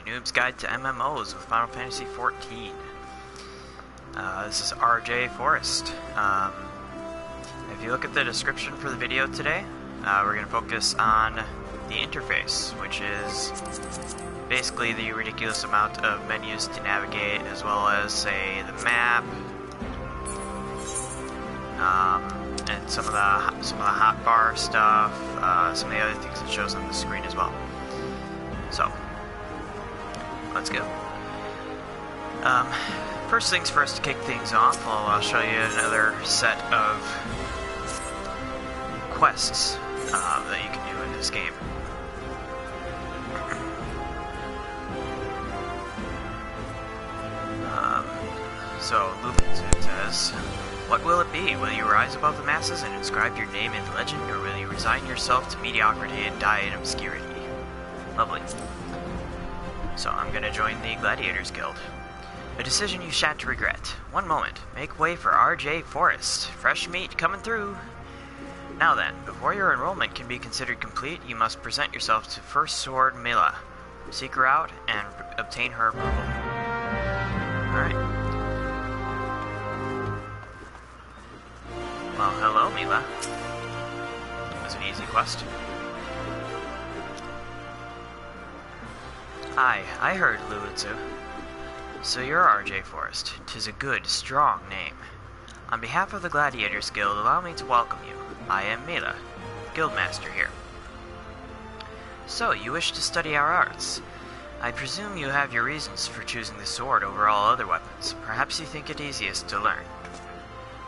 Noob's Guide to MMOs with Final Fantasy XIV. This is RJ Forrest. If you look at the description for the video today, we're going to focus on the interface, which is basically the ridiculous amount of menus to navigate, as well as, say, the map, and some of the hotbar stuff, some of the other things it shows on the screen as well. So, let's go. First things first, to kick things off, I'll show you another set of quests that you can do in this game. So, Noob says, "What will it be? Will you rise above the masses and inscribe your name in legend, or will you resign yourself to mediocrity and die in obscurity?" Lovely. So I'm gonna join the Gladiators Guild. A decision you shan't regret. One moment. Make way for RJ Forrest. Fresh meat coming through. Now then, before your enrollment can be considered complete, you must present yourself to First Sword Mila. Seek her out and obtain her approval. Alright. Well, hello, Mila. It was an easy quest. Hi, I heard Luitsu. So you're RJ Forrest. 'Tis a good, strong name. On behalf of the Gladiators Guild, allow me to welcome you. I am Mila, Guildmaster here. So, you wish to study our arts. I presume you have your reasons for choosing the sword over all other weapons. Perhaps you think it easiest to learn.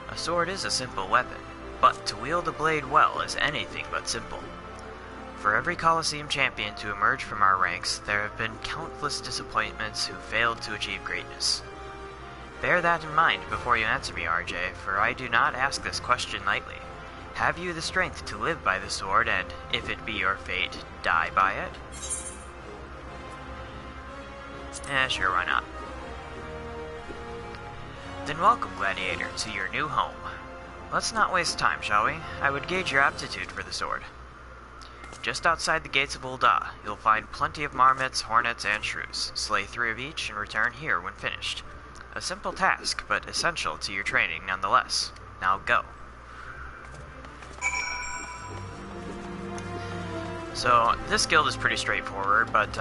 A sword is a simple weapon, but to wield a blade well is anything but simple. For every Colosseum champion to emerge from our ranks, there have been countless disappointments who failed to achieve greatness. Bear that in mind before you answer me, RJ, for I do not ask this question lightly. Have you the strength to live by the sword and, if it be your fate, die by it? Sure, why not? Then welcome, Gladiator, to your new home. Let's not waste time, shall we? I would gauge your aptitude for the sword. Just outside the gates of Ul'dah, you'll find plenty of marmots, hornets, and shrews. Slay 3 of each and return here when finished. A simple task, but essential to your training nonetheless. Now go. So, this guild is pretty straightforward, but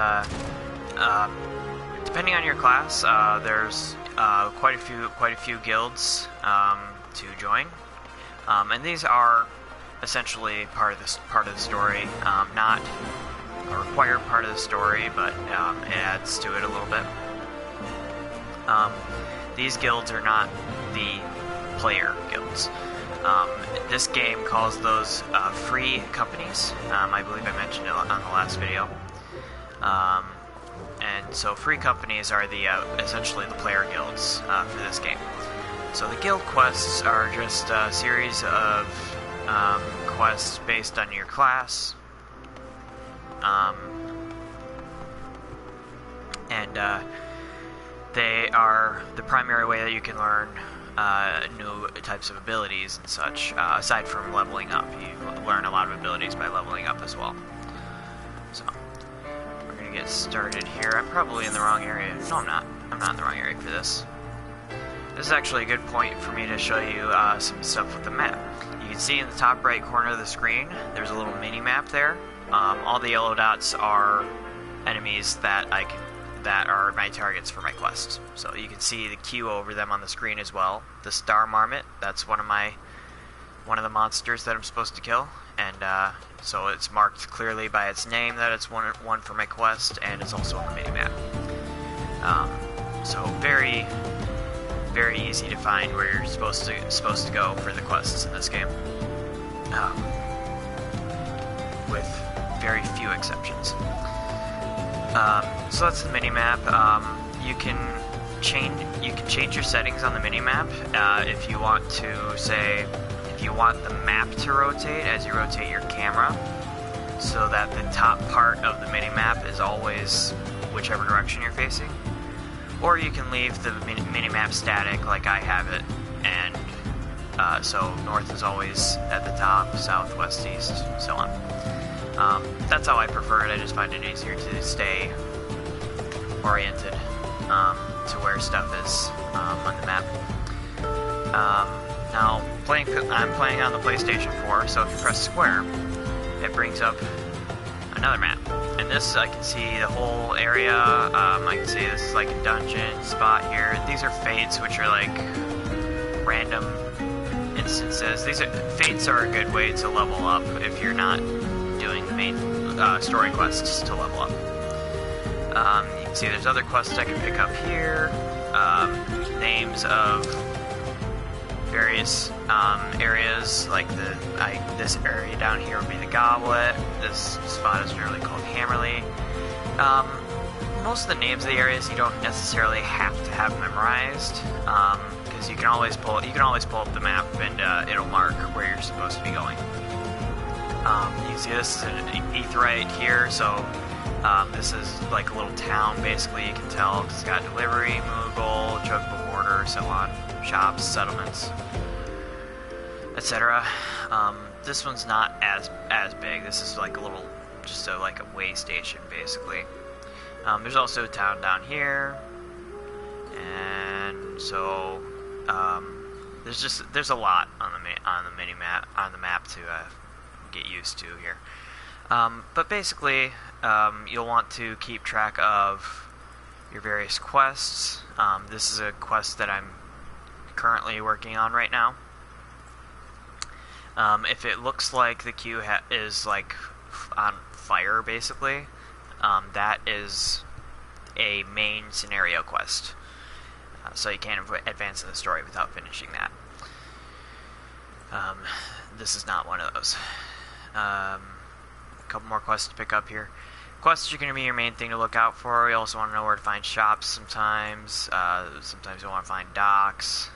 depending on your class, there's quite a few guilds to join, and these are essentially part of the story. Not a required part of the story, but it adds to it a little bit. These guilds are not the player guilds. This game calls those free companies. I believe I mentioned it on the last video. And so free companies are the essentially the player guilds for this game. So the guild quests are just a series of quests based on your class, and they are the primary way that you can learn new types of abilities and such. Aside from leveling up, you learn a lot of abilities by leveling up as well. So we're gonna get started here. I'm probably in the wrong area. No, I'm not. I'm not in the wrong area for this. This is actually a good point for me to show you some stuff with the map. You can see in the top right corner of the screen, there's a little mini-map there. All the yellow dots are enemies that are my targets for my quests. So you can see the queue over them on the screen as well. The Star Marmot, that's one of the monsters that I'm supposed to kill, and so it's marked clearly by its name that it's one for my quest, and it's also on the mini-map. So very, very easy to find where you're supposed to go for the quests in this game, with very few exceptions. So that's the mini-map. You can change your settings on the mini-map if you want to, say, if you want the map to rotate as you rotate your camera, so that the top part of the mini-map is always whichever direction you're facing. Or you can leave the mini-map static like I have it, and so north is always at the top, south, west, east, so on. That's how I prefer it. I just find it easier to stay oriented to where stuff is on the map. Now, I'm playing on the PlayStation 4, so if you press square, it brings up another map. And this, I can see the whole area. I can see this is like a dungeon spot here. These are fates, which are like random instances. Fates are a good way to level up if you're not doing the main story quests to level up. You can see there's other quests I can pick up here. Names of various areas, like this area down here would be the Goblet. This spot is generally called Hammerley. Most of the names of the areas you don't necessarily have to have memorized, because you can always pull up the map and it'll mark where you're supposed to be going. You can see this is an Aetherite here, so this is like a little town, basically. You can tell it's got delivery, Moogle, Chocobo border, so on, shops, settlements, etc. This one's not as big. This is like a little, just like a way station, basically. There's also a town down here, and so there's a lot on the map to get used to here. But basically, you'll want to keep track of your various quests. This is a quest that I'm currently working on right now. If it looks like the queue is like on fire, basically, that is a main scenario quest. So you can't advance in the story without finishing that. This is not one of those. A couple more quests to pick up here. Quests are going to be your main thing to look out for. You also want to know where to find shops sometimes. Sometimes you want to find docks.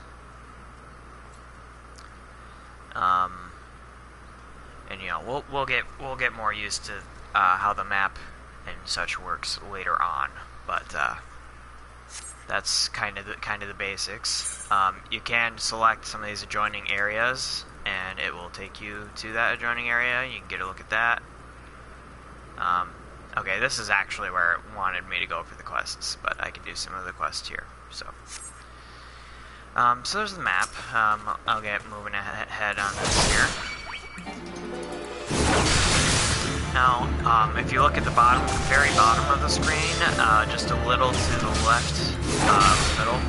And you know, we'll get more used to how the map and such works later on. But that's kind of the basics. You can select some of these adjoining areas, and it will take you to that adjoining area. You can get a look at that. Okay, this is actually where it wanted me to go for the quests, but I can do some of the quests here. So there's the map. I'll get moving ahead on this here. Now, if you look at the very bottom of the screen, just a little to the left, middle,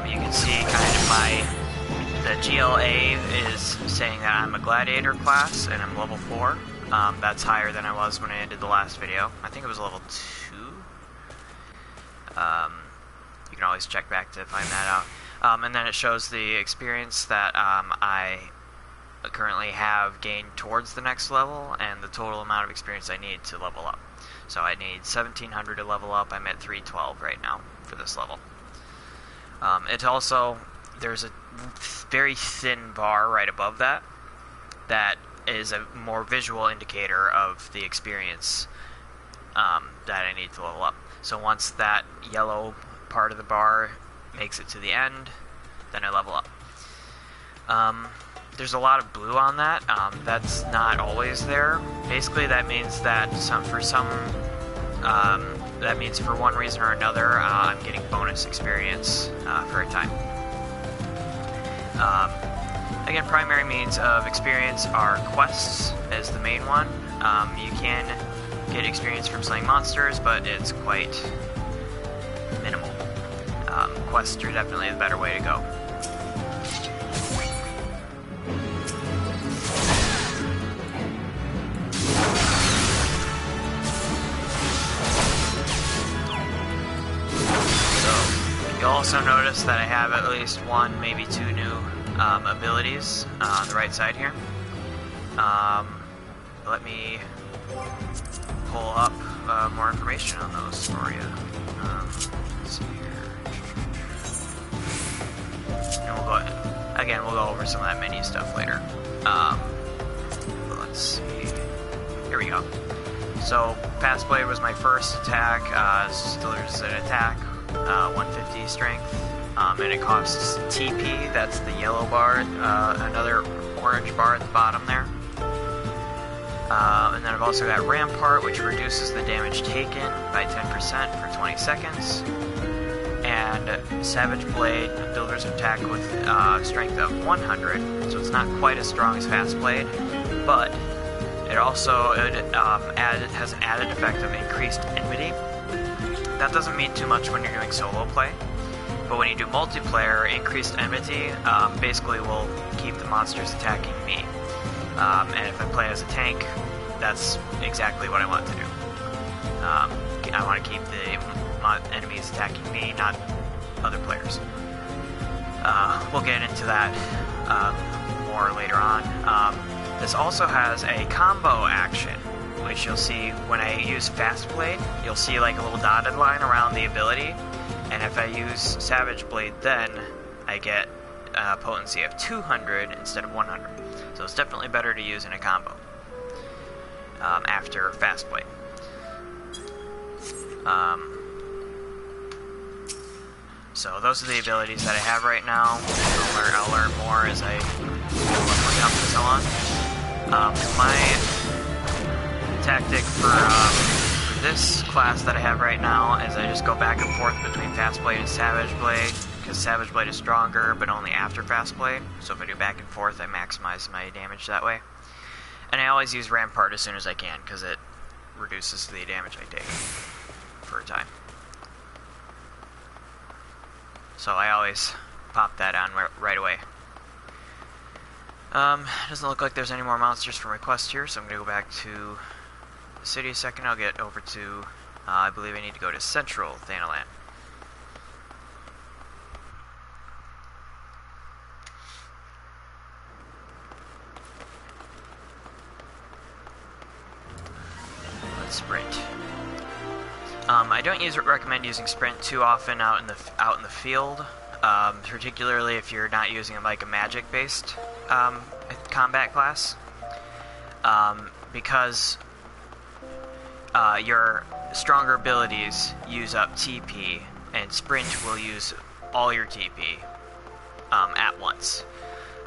you can see kind of the GLA is saying that I'm a gladiator class and I'm level 4. That's higher than I was when I ended the last video. I think it was level 2. You can always check back to find that out. And then it shows the experience that I currently have gained towards the next level, and the total amount of experience I need to level up. So I need 1700 to level up. I'm at 312 right now for this level. It also, there's a very thin bar right above that is a more visual indicator of the experience that I need to level up. So once that yellow part of the bar makes it to the end, then I level up. There's a lot of blue on that. That's not always there. Basically, that means that that means for one reason or another, I'm getting bonus experience for a time. Again, primary means of experience are quests as the main one. You can get experience from slaying monsters, but it's quite minimal. Quests are definitely the better way to go. You'll also notice that I have at least one, maybe two new abilities on the right side here. Let me pull up more information on those for you. Let's see here. And we'll go ahead. Again, we'll go over some of that menu stuff later. Let's see. Here we go. So, Pass Blade was my first attack. There's an attack. 150 strength, and it costs TP, that's the yellow bar, another orange bar at the bottom there. And then I've also got Rampart, which reduces the damage taken by 10% for 20 seconds. And Savage Blade, Builder's Attack with strength of 100, so it's not quite as strong as Fast Blade, but it also has an added effect of increased enmity. That doesn't mean too much when you're doing solo play, but when you do multiplayer, increased enmity basically will keep the monsters attacking me. And if I play as a tank, that's exactly what I want to do. I want to keep the enemies attacking me, not other players. We'll get into that more later on. This also has a combo action, which you'll see when I use Fast Blade. You'll see like a little dotted line around the ability, and if I use Savage Blade, then I get a potency of 200 instead of 100. So it's definitely better to use in a combo after Fast Blade. So those are the abilities that I have right now. I'll learn more as I work up and so on. My tactic for this class that I have right now is I just go back and forth between Fast Blade and Savage Blade, because Savage Blade is stronger, but only after Fast Blade. So if I do back and forth, I maximize my damage that way. And I always use Rampart as soon as I can, because it reduces the damage I take for a time. So I always pop that on right away. Doesn't look like there's any more monsters for my quest here, so I'm going to go back to the city a second. I'll get over to, I believe I need to go to Central Thanalan. Let's sprint. I don't recommend using sprint too often out in the field, particularly if you're not using like a magic-based combat class, because your stronger abilities use up TP, and sprint will use all your TP at once.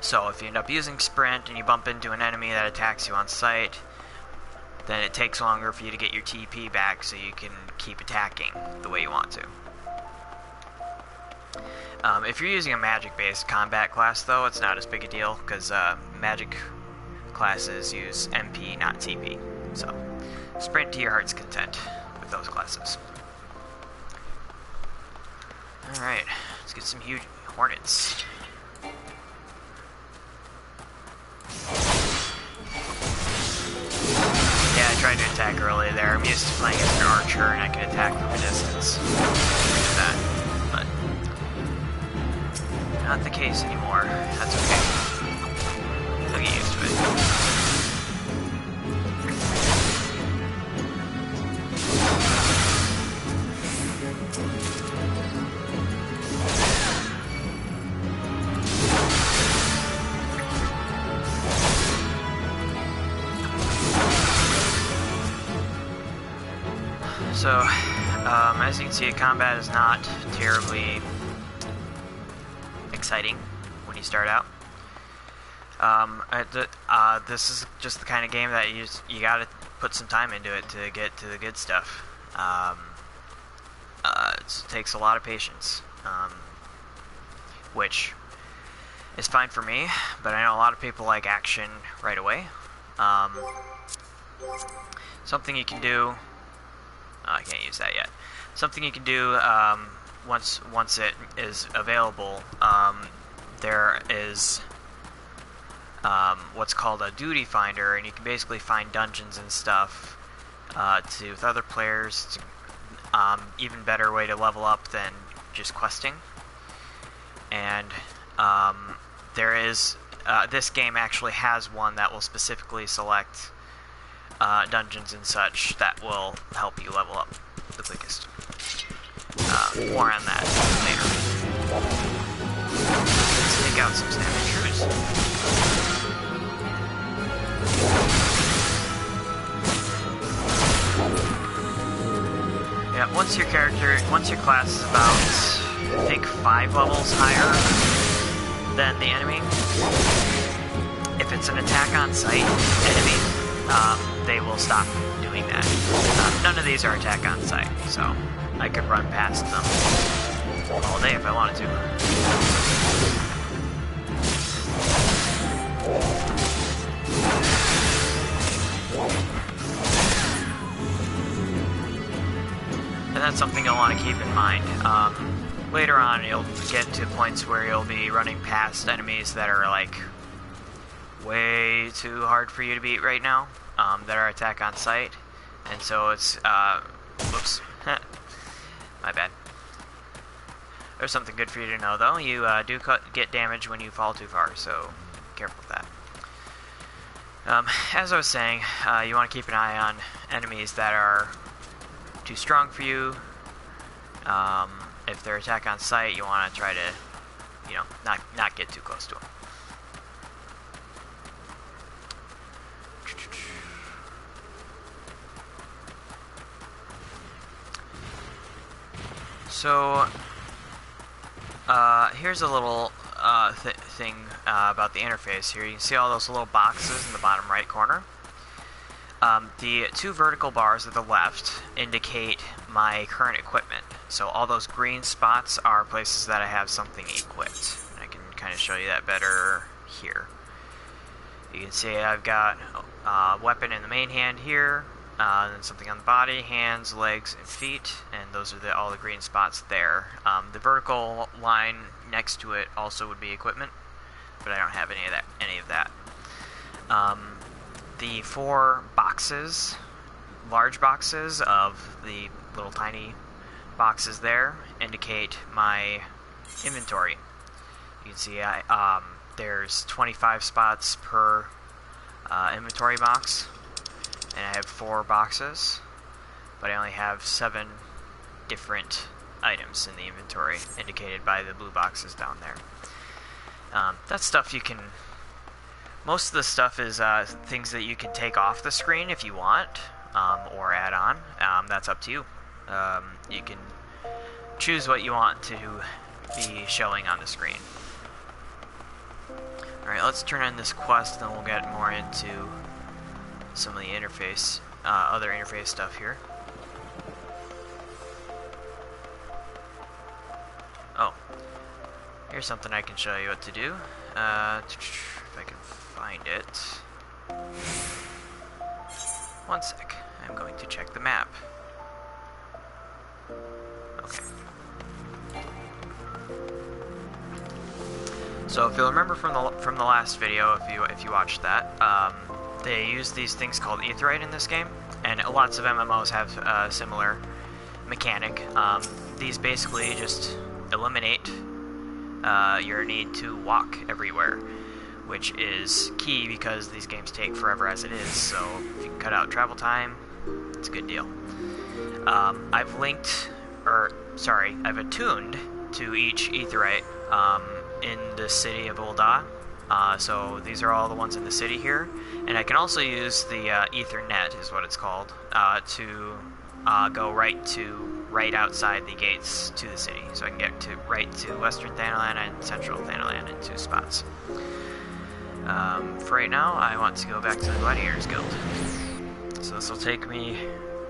So if you end up using sprint and you bump into an enemy that attacks you on sight, then it takes longer for you to get your TP back so you can keep attacking the way you want to. If you're using a magic-based combat class, though, it's not as big a deal, because magic classes use MP, not TP. So, sprint to your heart's content with those classes. Alright, let's get some huge hornets. Yeah, I tried to attack early there. I'm used to playing as an archer and I can attack from a distance. Do that, but not the case anymore. That's okay. I'll get used to it. So, as you can see, combat is not terribly exciting when you start out. This is just the kind of game that you gotta put some time into it to get to the good stuff. It takes a lot of patience, which is fine for me, but I know a lot of people like action right away. Something you can do... I can't use that yet. Something you can do once it is available, there is what's called a duty finder, and you can basically find dungeons and stuff with other players. It's even better way to level up than just questing. And there is this game actually has one that will specifically select dungeons and such that will help you level up the quickest. More on that later. Let's take out some snapshoots. Yeah, once your class is about, I think, 5 levels higher than the enemy, if it's an attack on sight enemy, they will stop doing that. None of these are attack on sight, so I could run past them all day if I wanted to. And that's something you'll want to keep in mind. Later on, you'll get to points where you'll be running past enemies that are like way too hard for you to beat right now, that are attack on sight, and so it's, whoops, my bad. There's something good for you to know, though. You do get damage when you fall too far, so careful with that. As I was saying, you want to keep an eye on enemies that are too strong for you. If they're attack on sight, you want to try to, you know, not get too close to them. So, here's a little thing about the interface here. You can see all those little boxes in the bottom right corner. The two vertical bars at the left indicate my current equipment. So all those green spots are places that I have something equipped. And I can kind of show you that better here. You can see I've got a weapon in the main hand here, then something on the body, hands, legs, and feet, and those are all the green spots there. The vertical line next to it also would be equipment, but I don't have any of that. The four boxes, large boxes of the little tiny boxes there, indicate my inventory. You can see there's 25 spots per inventory box, and I have 4 boxes, but I only have 7 different items in the inventory, indicated by the blue boxes down there. That's stuff you can... Most of the stuff is things that you can take off the screen if you want, or add on. That's up to you. You can choose what you want to be showing on the screen. Alright, let's turn on this quest, and then we'll get more into some of the interface, other interface stuff here. Oh, here's something I can show you what to do. If I can find it. One sec. I'm going to check the map. Okay. So if you'll remember from the last video, if you watched that, they use these things called aetheryte in this game, and lots of MMOs have a similar mechanic. These basically just eliminate your need to walk everywhere, which is key because these games take forever as it is, so if you can cut out travel time, it's a good deal. I've attuned to each aetheryte in the city of Ul'dah. So these are all the ones in the city here, and I can also use the Ethernet, is what it's called, to go right outside the gates to the city, so I can get right to Western Thanalan and Central Thanalan in 2 spots. For right now, I want to go back to the Gladiators Guild, so this will take me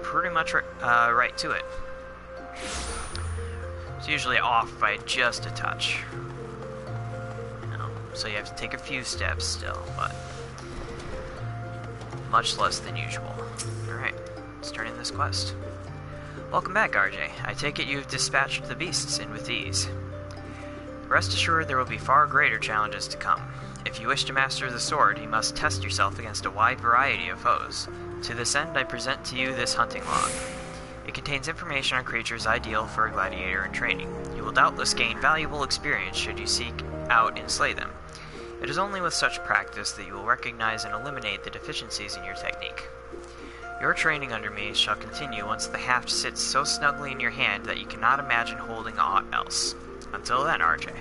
pretty much right to it. It's usually off by just a touch. So you have to take a few steps still, but much less than usual. Alright, let's turn in this quest. Welcome back, RJ. I take it you've dispatched the beasts in with ease. Rest assured there will be far greater challenges to come. If you wish to master the sword, you must test yourself against a wide variety of foes. To this end, I present to you this hunting log. It contains information on creatures ideal for a gladiator in training. You will doubtless gain valuable experience should you seek out and slay them. It is only with such practice that you will recognize and eliminate the deficiencies in your technique. Your training under me shall continue once the haft sits so snugly in your hand that you cannot imagine holding aught else. Until then, RJ.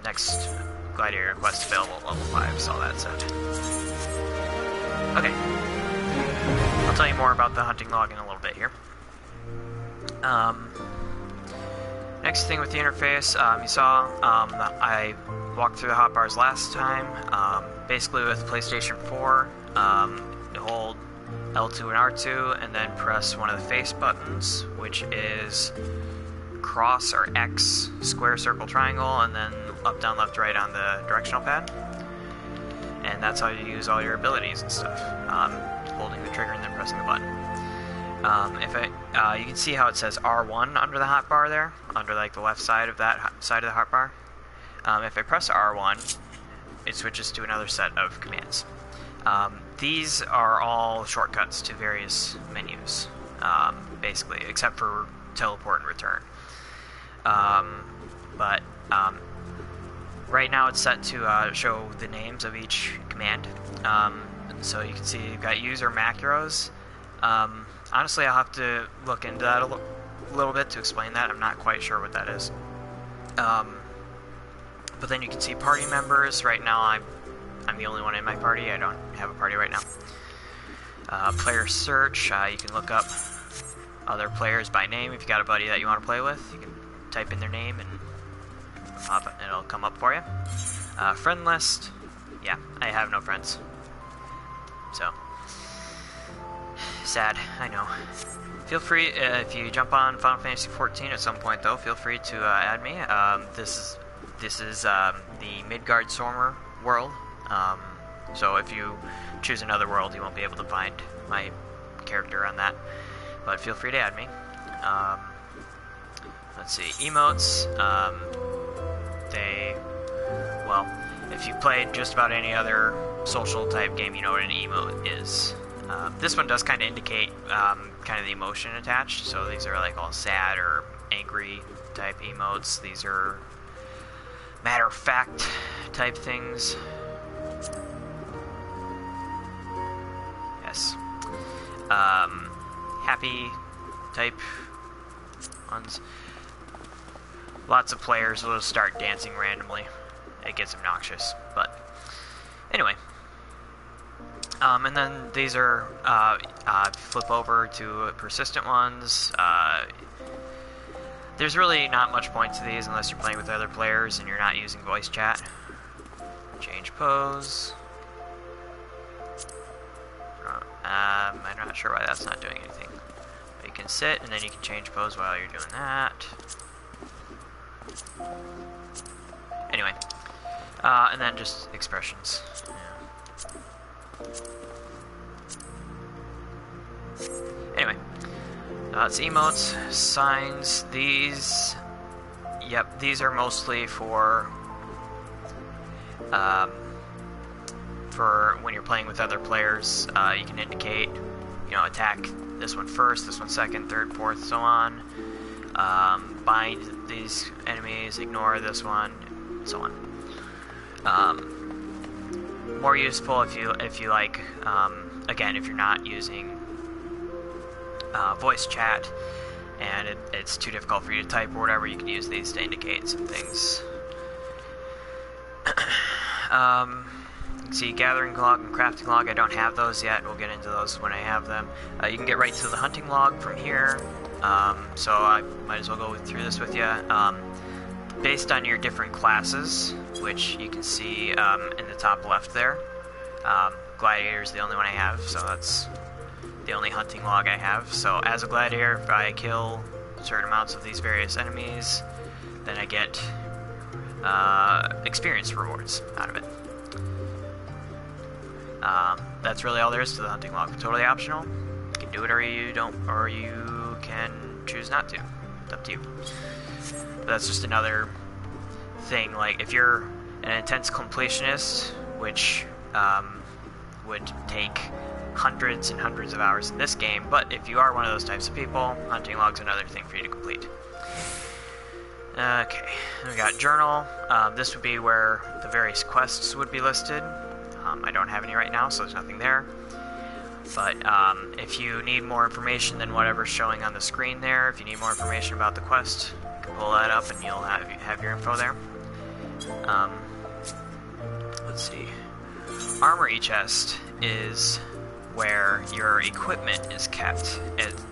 Next gladiator quest available at level 5, so all that said. Okay. I'll tell you more about the hunting log in a little bit here. Next thing with the interface, you saw I walked through the hotbars last time. Basically with PlayStation 4, hold L2 and R2, and then press one of the face buttons, which is cross or X, square, circle, triangle, and then up, down, left, right on the directional pad. And that's how you use all your abilities and stuff. Holding the trigger and then pressing the button. You can see how it says R1 under the hotbar there, under like the left side of that side of the hotbar. If I press R1, it switches to another set of commands. These are all shortcuts to various menus, basically, except for teleport and return. Right now it's set to show the names of each command. So you can see you've got user macros. Honestly, I'll have to look into that a little bit to explain that. I'm not quite sure what that is. But then you can see party members. Right now I'm the only one in my party. I don't have a party right now. Player search. You can look up other players by name. If you got a buddy that you want to play with, you can type in their name and it'll come up for you. Friend list. Yeah, I have no friends. So, sad, I know. Feel free, if you jump on Final Fantasy XIV at some point though, feel free to add me. This is the Midgard Stormer world. So if you choose another world, you won't be able to find my character on that. But feel free to add me. Let's see, emotes. Well, if you played just about any other social type game, you know what an emote is. This one does kind of indicate kind of the emotion attached. So these are like all sad or angry type emotes. These are matter of fact type things. Yes. Happy type ones. Lots of players will start dancing randomly. It gets obnoxious, but anyway. And then these are flip over to persistent ones. There's really not much point to these unless you're playing with other players and you're not using voice chat. Change pose. I'm not sure why that's not doing anything. But you can sit and then you can change pose while you're doing that. Anyway, and then just expressions. Yeah. Anyway, it's emotes, signs. These are mostly for when you're playing with other players. You can indicate, attack this one first, this one second, third, fourth, so on. Bind these enemies, ignore this one, so on. More useful if you like, again, if you're not using voice chat and it's too difficult for you to type or whatever, you can use these to indicate some things. You can see gathering log and crafting log. I don't have those yet. We'll get into those when I have them. You can get right to the hunting log from here. So I might as well go through this with you. Based on your different classes, which you can see in the top left there. Gladiator is the only one I have, so that's the only hunting log I have. So as a gladiator, if I kill certain amounts of these various enemies, then I get experience rewards out of it. That's really all there is to the hunting log. Totally optional. You can do it or you don't, or you can choose not to. It's up to you. But that's just another thing. Like if you're an intense completionist, which would take hundreds and hundreds of hours in this game, but if you are one of those types of people, hunting log's another thing for you to complete. Okay, we got journal. This would be where the various quests would be listed. I don't have any right now, so there's nothing there. But if you need more information than whatever's showing on the screen there, if you need more information about the quest, you can pull that up and you'll have your info there. Let's see. Armory chest is where your equipment is kept.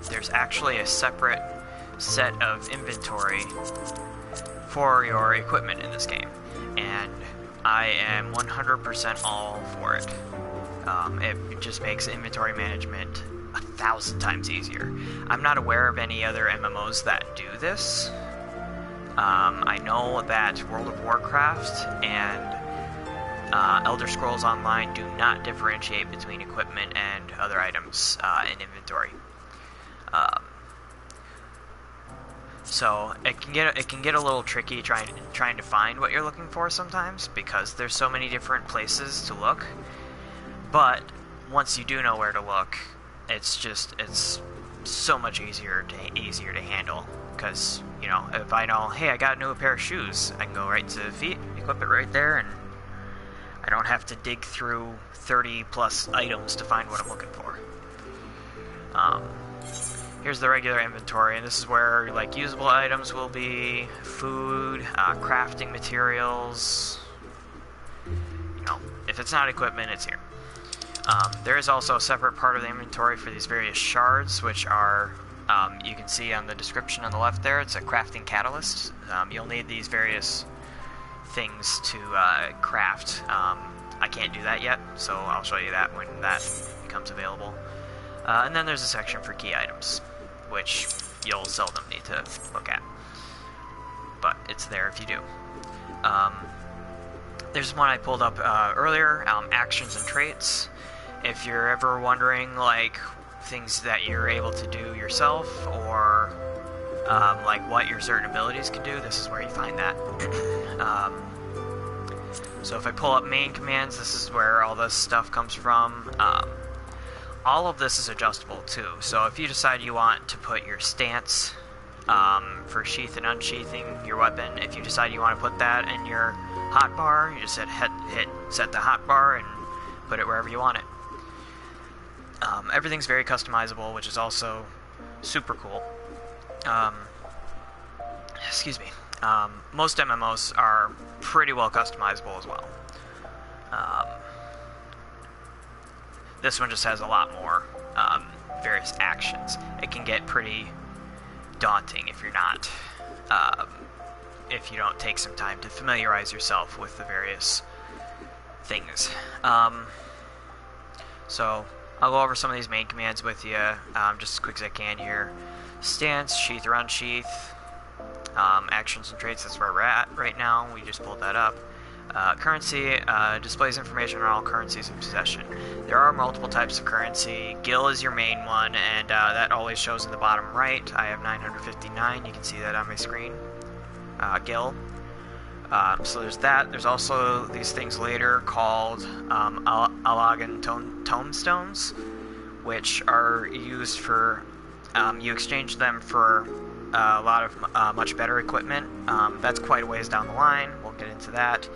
There's actually a separate set of inventory for your equipment in this game, and I am 100% all for it. It just makes inventory management 1,000 times easier. I'm not aware of any other MMOs that do this. I know that World of Warcraft and Elder Scrolls Online do not differentiate between equipment and other items in inventory. So it can get a little tricky trying to find what you're looking for sometimes, because there's so many different places to look. But once you do know where to look, it's so much easier to handle. Because, you know, if I know, hey, I got a new pair of shoes, I can go right to feet, equip it right there, and I don't have to dig through 30 plus items to find what I'm looking for. Here's the regular inventory, and this is where, like, usable items will be, food, crafting materials. You know, if it's not equipment, it's here. There is also a separate part of the inventory for these various shards, which are, you can see on the description on the left there, it's a crafting catalyst. You'll need these various things to craft. I can't do that yet, so I'll show you that when that becomes available. And then there's a section for key items, which you'll seldom need to look at, but it's there if you do. There's one I pulled up earlier, actions and traits. If you're ever wondering, like, things that you're able to do yourself, or like what your certain abilities can do, this is where you find that. So if I pull up main commands, this is where all this stuff comes from. All of this is adjustable too, so if you decide you want to put your stance for sheath and unsheathing your weapon, if you decide you want to put that in your hotbar, you just hit set the hotbar and put it wherever you want it. Everything's very customizable, which is also super cool. Excuse me. Most MMOs are pretty well customizable as well. This one just has a lot more various actions. It can get pretty daunting if you're not, if you don't take some time to familiarize yourself with the various things. So I'll go over some of these main commands with you just as quick as I can here. Stance, sheath or unsheath, actions and traits, that's where we're at right now. We just pulled that up. Currency displays information on all currencies in possession. There are multiple types of currency. Gil is your main one, and that always shows in the bottom right. I have 959. You can see that on my screen. Gil. So there's that. There's also these things later called Alagan tomestones, which are used for, you exchange them for a lot of much better equipment. That's quite a ways down the line. We'll get into that.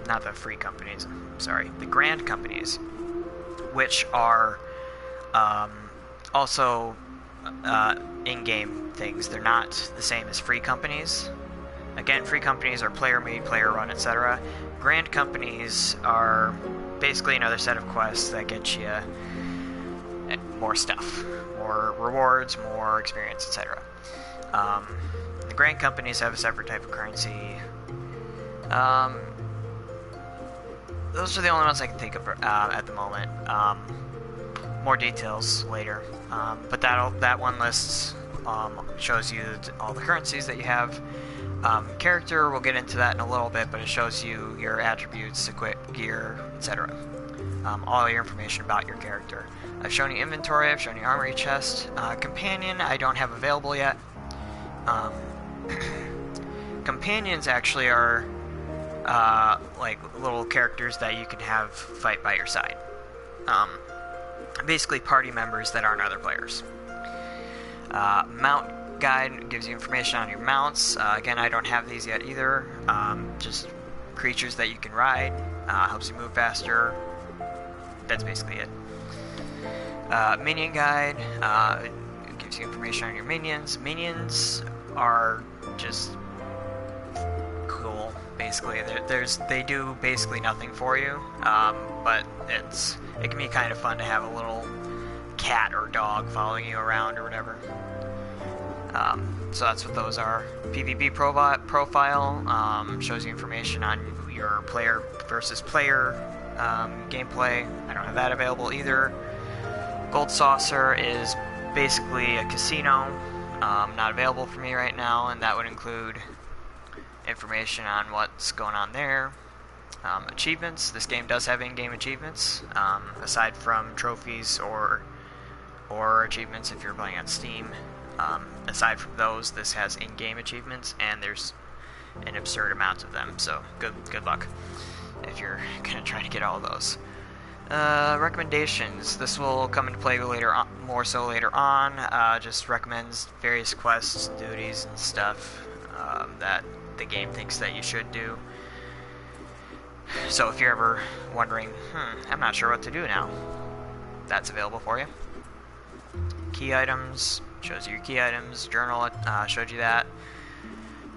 Not the free companies, sorry, the grand companies, which are also in-game things. They're not the same as free companies. Again, free companies are player-made, player-run, etc. Grand companies are basically another set of quests that get you more stuff, more rewards, more experience, etc. The grand companies have a separate type of currency. Those are the only ones I can think of at the moment. More details later, but that one lists shows you all the currencies that you have. Character, we'll get into that in a little bit, but it shows you your attributes, equip, gear, etc. All your information about your character. I've shown you inventory, I've shown you armory chest. Companion, I don't have available yet. Companions actually are like little characters that you can have fight by your side. Basically party members that aren't other players. Mount guide gives you information on your mounts. Again, I don't have these yet either. Just creatures that you can ride. Helps you move faster. That's basically it. Minion guide gives you information on your minions. Minions are just cool. Basically, they do basically nothing for you, but it can be kind of fun to have a little cat or dog following you around or whatever. So that's what those are. PvP profile shows you information on your player versus player gameplay. I don't have that available either. Gold Saucer is basically a casino, not available for me right now, and that would include information on what's going on there. Achievements. This game does have in-game achievements, aside from trophies or achievements if you're playing on Steam. Aside from those, this has in-game achievements, and there's an absurd amount of them, so good luck if you're gonna try to get all of those. Recommendations. This will come into play later on, more so later on. Just recommends various quests, duties, and stuff that the game thinks that you should do. So if you're ever wondering, I'm not sure what to do now, that's available for you. Key items, shows you your key items. Journal, showed you that.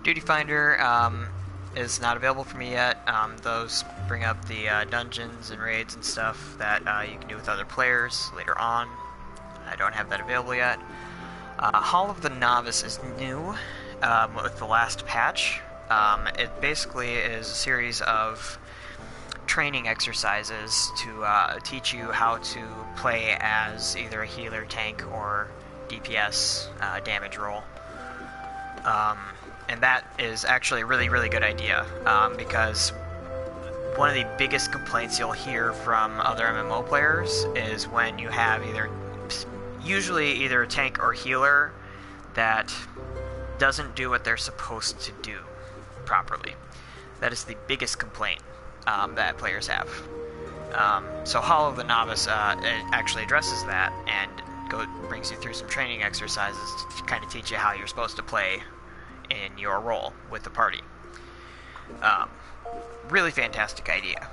Duty Finder is not available for me yet. Those bring up the dungeons and raids and stuff that you can do with other players later on. I don't have that available yet. Hall of the Novice is new with the last patch. It basically is a series of training exercises to teach you how to play as either a healer, tank, or DPS damage roll. And that is actually a really good idea, because one of the biggest complaints you'll hear from other MMO players is when you have usually either a tank or healer that doesn't do what they're supposed to do properly. That is the biggest complaint that players have. So Hall of the Novice it actually addresses that and brings you through some training exercises to kind of teach you how you're supposed to play in your role with the party. Really fantastic idea.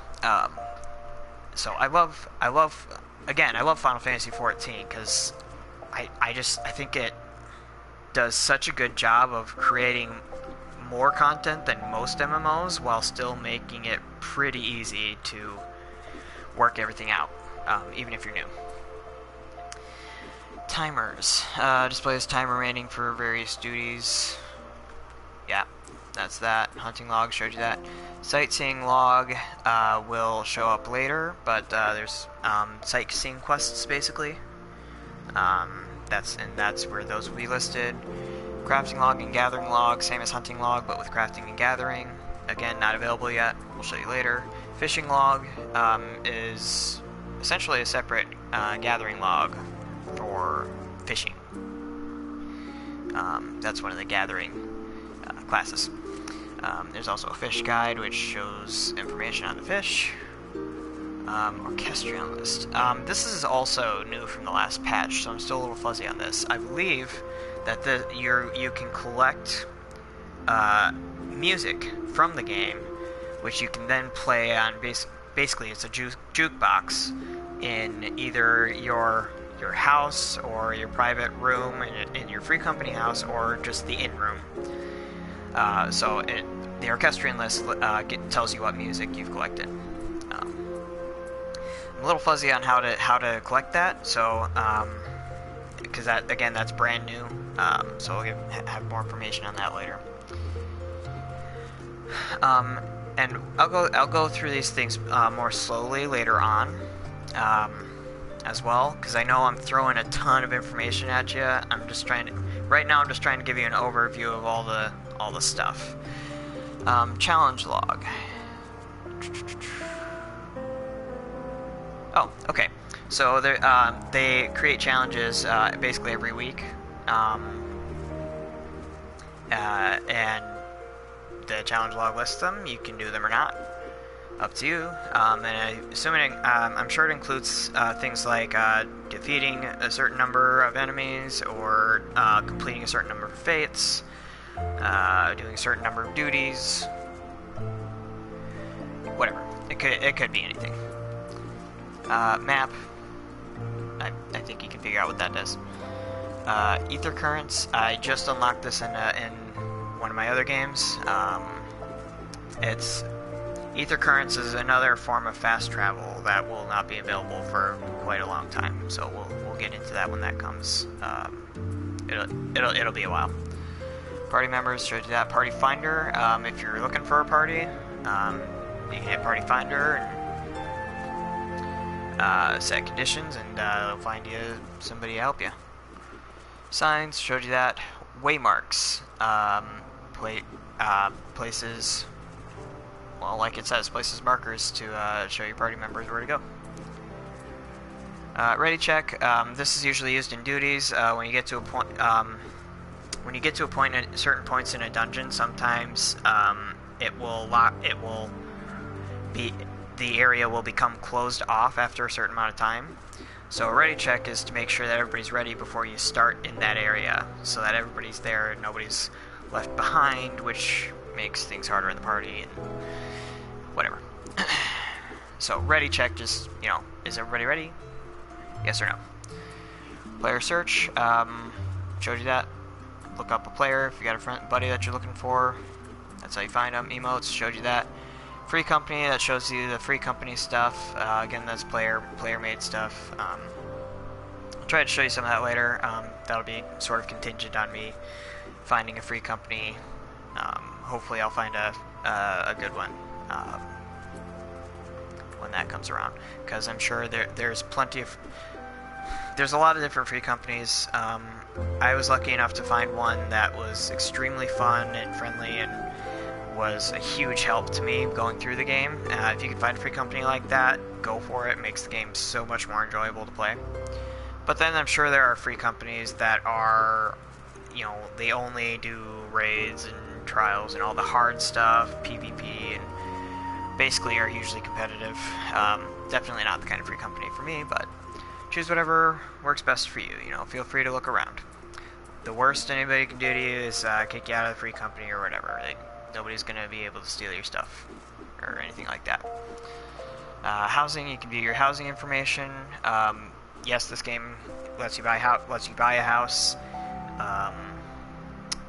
So I love Final Fantasy XIV because I think it does such a good job of creating more content than most MMOs while still making it pretty easy to work everything out, even if you're new. Timers. Displays time remaining for various duties. Yeah, that's that. Hunting log showed you that. Sightseeing log will show up later, but there's sightseeing quests basically. That's where those will be listed. Crafting log and gathering log, same as hunting log, but with crafting and gathering. Again, not available yet. We'll show you later. Fishing log is essentially a separate gathering log for fishing. That's one of the gathering classes. There's also a fish guide, which shows information on the fish. Orchestrion list. This is also new from the last patch, so I'm still a little fuzzy on this. I believe that you can collect music from the game, which you can then play on. Basically, it's a jukebox in either your house or your private room in your free company house, or just the in-room. So the Orchestrion list tells you what music you've collected. I'm a little fuzzy on how to collect that, so because that's brand new. So we'll have more information on that later. And I'll go through these things more slowly later on, as well, because I know I'm throwing a ton of information at you. Right now I'm just trying to give you an overview of all the stuff. Challenge log. Oh, okay. So they create challenges basically every week, and the challenge log lists them. You can do them or not, up to you. And I'm sure it includes things like defeating a certain number of enemies, or completing a certain number of fates, doing a certain number of duties, whatever. It could be anything. Map. I think you can figure out what that does. Ether currents. I just unlocked this in one of my other games. Ether currents is another form of fast travel that will not be available for quite a long time. So we'll get into that when that comes. It'll be a while. Party members, showed you that. Party finder. If you're looking for a party, you can hit party finder and set conditions, and it'll find you somebody to help you. Signs, showed you that. Waymarks. Places, well, like it says, places markers to show your party members where to go. Ready check. This is usually used in duties. When you get to a point, at certain points in a dungeon, sometimes the area will become closed off after a certain amount of time. So a ready check is to make sure that everybody's ready before you start in that area, so that everybody's there and nobody's left behind, which makes things harder in the party and whatever. So ready check, just, you know, is everybody ready? Yes or no. Player search, showed you that. Look up a player if you got a friend, buddy that you're looking for. That's how you find them. Emotes, showed you that. Free company, that shows you the free company stuff. Again, that's player made stuff. I'll try to show you some of that later. That'll be sort of contingent on me finding a free company. Hopefully I'll find a good one when that comes around, because I'm sure there's a lot of different free companies. I was lucky enough to find one that was extremely fun and friendly and was a huge help to me going through the game. If you can find a free company like that, go for it. It makes the game so much more enjoyable to play. But then I'm sure there are free companies that are, you know, they only do raids and trials and all the hard stuff, PvP, and basically are hugely competitive. Definitely not the kind of free company for me, but choose whatever works best for you. You know, feel free to look around. The worst anybody can do to you is kick you out of the free company or whatever. Nobody's going to be able to steal your stuff or anything like that. Housing, you can view your housing information. Yes, this game lets you buy a house.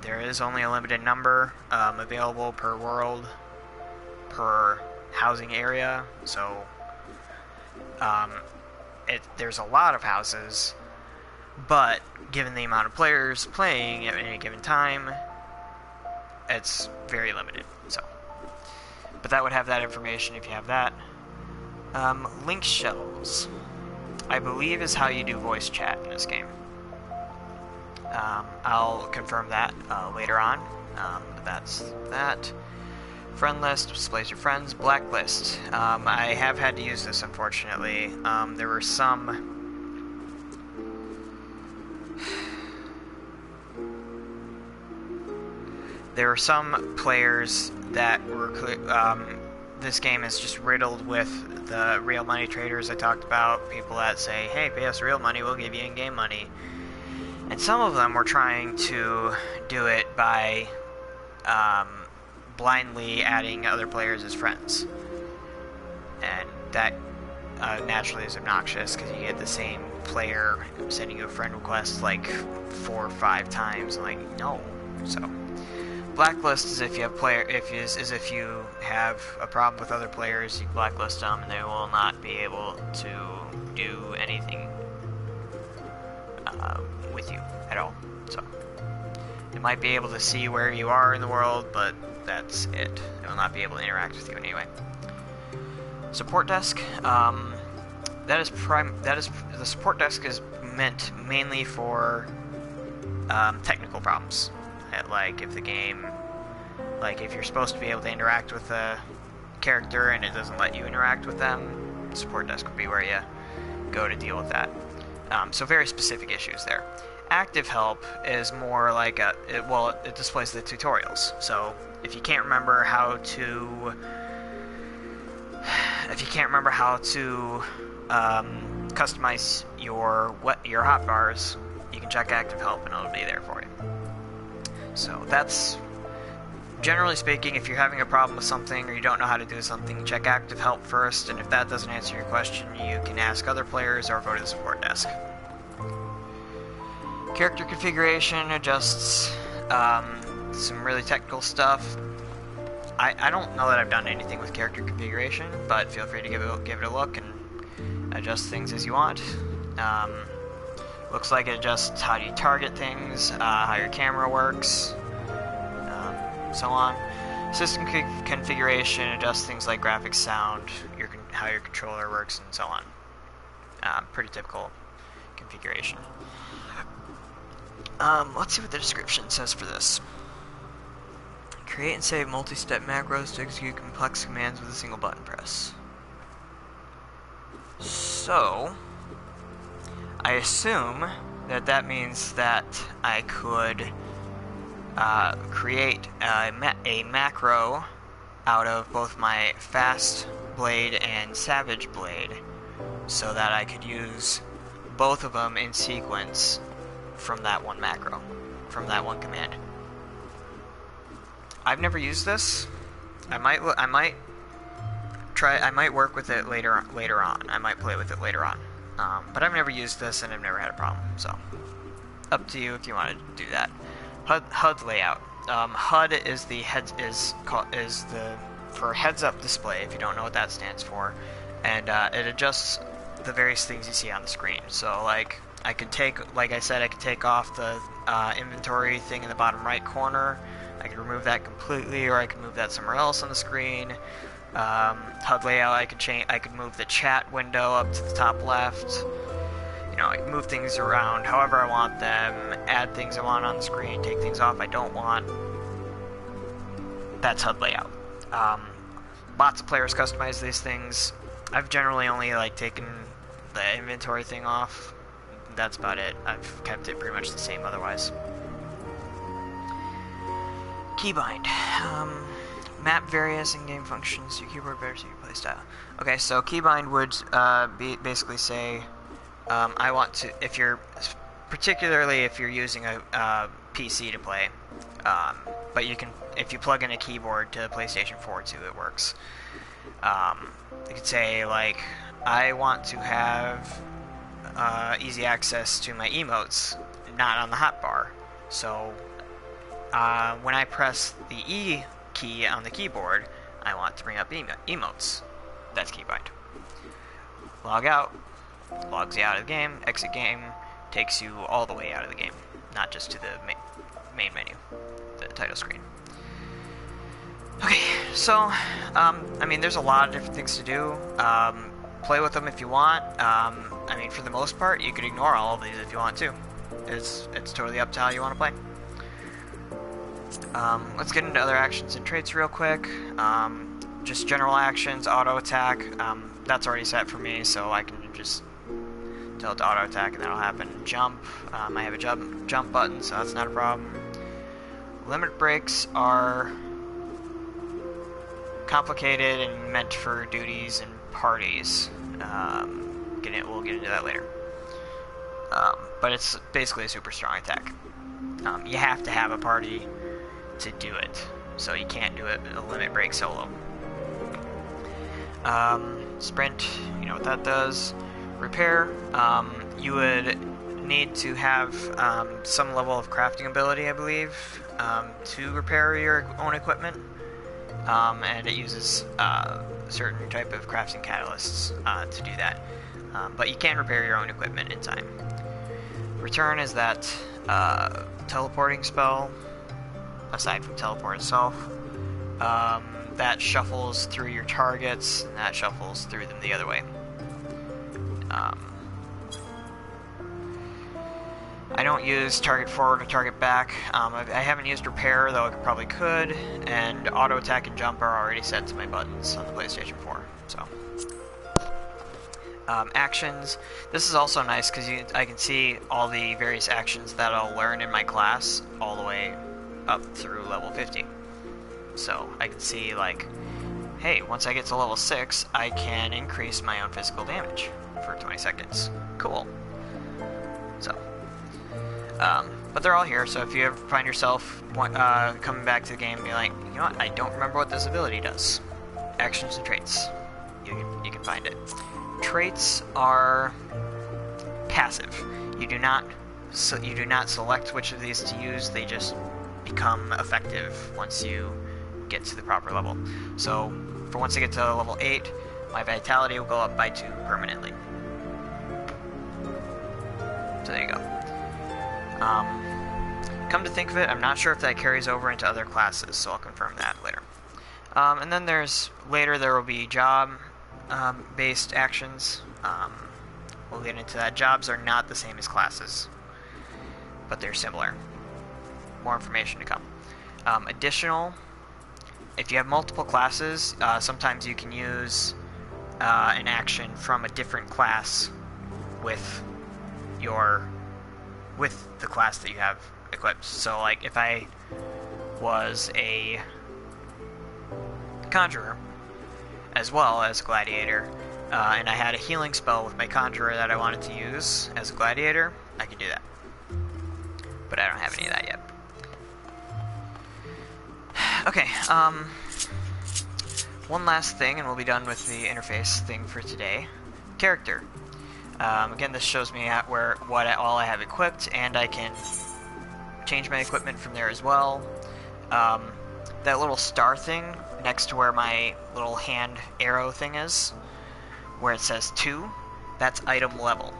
There is only a limited number available per world, per housing area. So there's a lot of houses, but given the amount of players playing at any given time, it's very limited. So, but that would have that information if you have that. Link shells, I believe, is how you do voice chat in this game. I'll confirm that later on. That's that. Friend list displays your friends. Blacklist. I have had to use this, unfortunately. There were some players that were this game is just riddled with the real money traders I talked about. People that say, hey, pay us real money, we'll give you in-game money. And some of them were trying to do it by blindly adding other players as friends. And that naturally is obnoxious, because you get the same player sending you a friend request like 4 or 5 times. Like, no. So blacklist is if you have if you have a problem with other players, you blacklist them and they will not be able to do anything with you at all. So they might be able to see where you are in the world, but that's it. They will not be able to interact with you anyway. Support desk. The support desk is meant mainly for technical problems. Like if the game, like if you're supposed to be able to interact with a character and it doesn't let you interact with them, support desk would be where you go to deal with that. So very specific issues there. Active help is more like it displays the tutorials. So if you can't remember how to customize your hotbars, you can check active help and it'll be there for you. So that's, generally speaking, if you're having a problem with something or you don't know how to do something, check active help first, and if that doesn't answer your question, you can ask other players or go to the support desk. Character configuration adjusts some really technical stuff. I don't know that I've done anything with character configuration, but feel free to give it a look and adjust things as you want. Looks like it adjusts how you target things, how your camera works, so on. System configuration adjusts things like graphics, sound, how your controller works, and so on. Pretty typical configuration. Let's see what the description says for this. Create and save multi-step macros to execute complex commands with a single button press. So, I assume that means that I could create a macro out of both my fast blade and savage blade, so that I could use both of them in sequence from that one macro, from that one command. I've never used this. I might work with it later on. I might play with it later on. But I've never used this and I've never had a problem. So, up to you if you want to do that. HUD layout. HUD is for heads up display. If you don't know what that stands for, and it adjusts the various things you see on the screen. So, like I could take off the inventory thing in the bottom right corner. I could remove that completely, or I could move that somewhere else on the screen. HUD layout, I could move the chat window up to the top left. You know, I can move things around however I want them, add things I want on the screen, take things off I don't want. That's HUD layout. Lots of players customize these things. I've generally only taken the inventory thing off. That's about it. I've kept it pretty much the same otherwise. Keybind. Map various in-game functions to your keyboard better to your playstyle. Okay, so keybind would basically say, I want to, particularly if you're using a PC to play, but if you plug in a keyboard to PlayStation 4 too, it works. You could say, I want to have easy access to my emotes, not on the hotbar. So, when I press the E key on the keyboard, I want to bring up emotes. That's keybind. Log out, logs you out of the game. Exit game takes you all the way out of the game, not just to the main menu, the title screen. Okay, so, I mean, there's a lot of different things to do. Play with them if you want. I mean, for the most part, you could ignore all of these if you want to. It's totally up to how you want to play. Let's get into other actions and traits real quick. Just general actions, auto attack. That's already set for me, so I can just tell it to auto attack and that'll happen. Jump. I have a jump button, so that's not a problem. Limit breaks are complicated and meant for duties and parties. We'll get into that later. But it's basically a super strong attack. You have to have a party to do it, so you can't do it a limit break solo. Sprint, you know what that does. Repair, you would need to have some level of crafting ability, I believe, to repair your own equipment, and it uses certain type of crafting catalysts to do that. But you can repair your own equipment in time. Return is that teleporting spell, aside from teleport itself, that shuffles through your targets, and that shuffles through them the other way. I don't use target forward or target back. I haven't used repair, though I probably could, and auto attack and jump are already set to my buttons on the PlayStation 4. So, actions. This is also nice because I can see all the various actions that I'll learn in my class all the way up through level 50. So I can see, hey, once I get to level 6, I can increase my own physical damage for 20 seconds. Cool. So, but they're all here, so if you ever find yourself coming back to the game and be like, you know what, I don't remember what this ability does. Actions and traits. You can find it. Traits are passive. You do not select which of these to use. They just become effective once you get to the proper level. So for once I get to level 8, my vitality will go up by 2 permanently. So there you go. Come to think of it, I'm not sure if that carries over into other classes, so I'll confirm that later. And then there will be job based actions. We'll get into that. Jobs are not the same as classes, but they're similar. More information to come. Additional, if you have multiple classes, sometimes you can use an action from a different class with the class that you have equipped. So like if I was a conjurer as well as a gladiator, and I had a healing spell with my conjurer that I wanted to use as a gladiator, I could do that. But I don't have any of that yet. Okay, one last thing and we'll be done with the interface thing for today. Character. Again, this shows me all I have equipped, and I can change my equipment from there as well. That little star thing next to where my little hand arrow thing is, where it says 2, that's item level.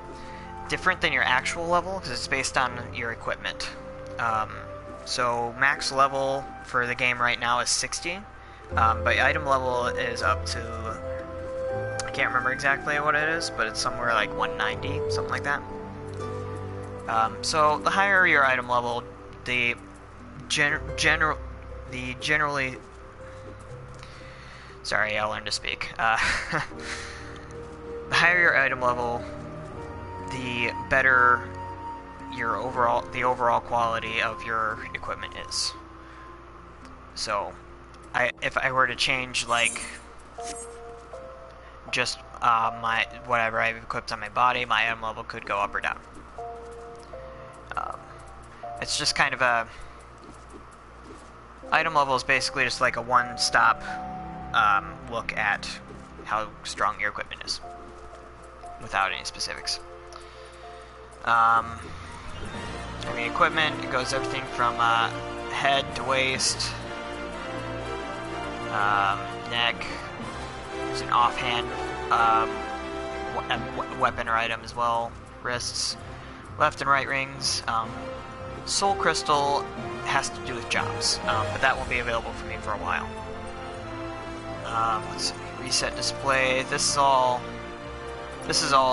Different than your actual level, because it's based on your equipment. So max level for the game right now is 60, but item level is up to, I can't remember exactly what it is, but it's somewhere like 190, something like that. So the higher your item level, the generally, sorry, I'll learn to speak. The higher your item level, the better the overall quality of your equipment is. So, if I were to change like just whatever I've equipped on my body, my item level could go up or down. It's just kind of a item level is basically just like a one-stop look at how strong your equipment is, without any specifics. I mean, equipment, it goes everything from head to waist, neck. There's an offhand weapon or item as well, wrists, left and right rings. Soul crystal has to do with jobs, but that won't be available for me for a while. Let's see, reset display. This is all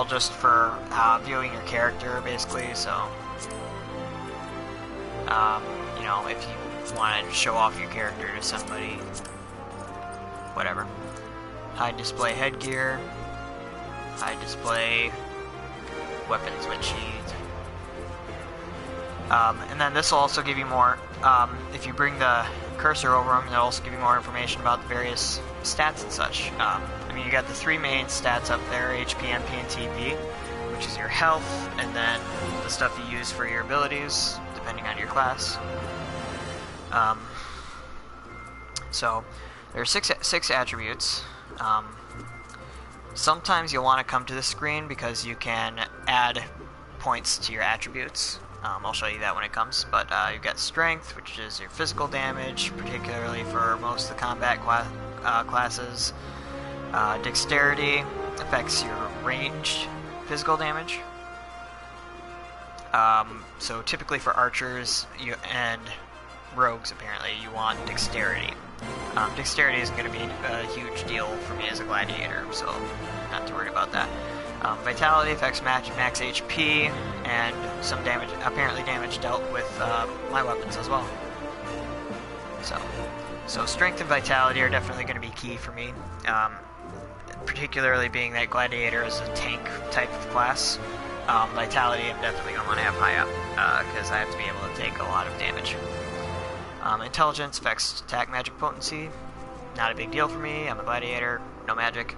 just for viewing your character, basically. So, you know, if you want to show off your character to somebody, whatever. Hide display headgear. Hide display weapons with sheath. And then this will also give you more, if you bring the cursor over them, it'll also give you more information about the various stats and such. I mean, you got the 3 main stats up there, HP, MP, and TP, which is your health, and then the stuff you use for your abilities, depending on your class. So, there are six attributes. Sometimes you'll want to come to this screen because you can add points to your attributes. I'll show you that when it comes, but you've got strength, which is your physical damage, particularly for most of the combat classes. Dexterity affects your ranged physical damage. So typically for archers and rogues, apparently, you want dexterity. Dexterity isn't going to be a huge deal for me as a gladiator, so not to worry about that. Vitality affects max HP, and some damage, apparently damage dealt with my weapons as well. So strength and vitality are definitely going to be key for me, particularly being that gladiator is a tank type of class. Vitality I'm definitely going to want to have high up, because I have to be able to take a lot of damage. Intelligence affects attack magic potency, not a big deal for me, I'm a gladiator, no magic.